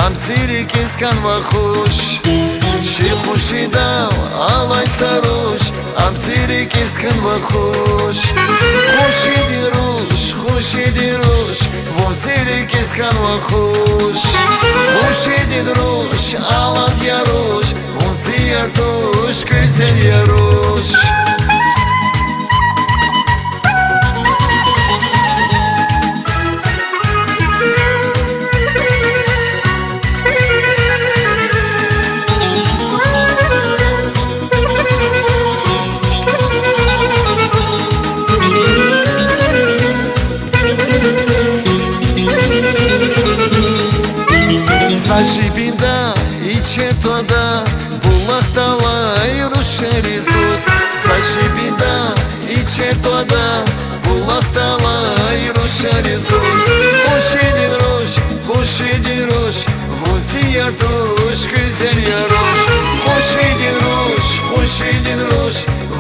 ام سیری کس کن و خوش شی خوشی دو آلای سروش ام سیری کس کن و خوش خوشی دی روش و سیری کس کن و خوش خوشی دی روش آلات yaruş و ziyartuş güzel yaruş Сажибинда и чертода Булахталай рушеріз гуз Сажибинда и чертода Булахталай рушеріз гуз Хош едin roş Vuzi yartuş güzel yaruş Hoş edin roş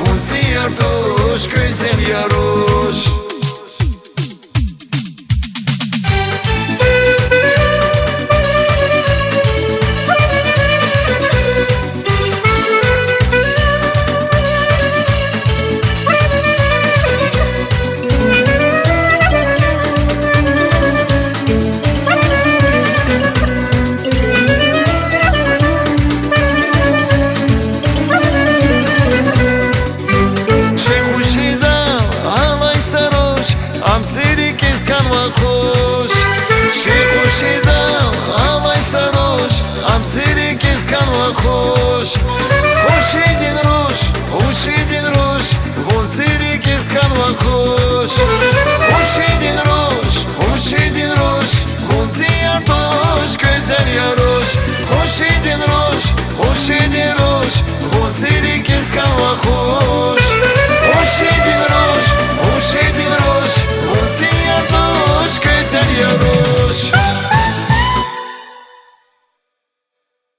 Vuzi yartuş güzel yaruş ام سیری کس کن و خوش شی خوشی دم آلای سروش ام سیری کس کن و خوش خوشی دین روش و سیری کس کن و خوش خوشی دین روش و ziyartuş güzel yaruş خوشی دین روش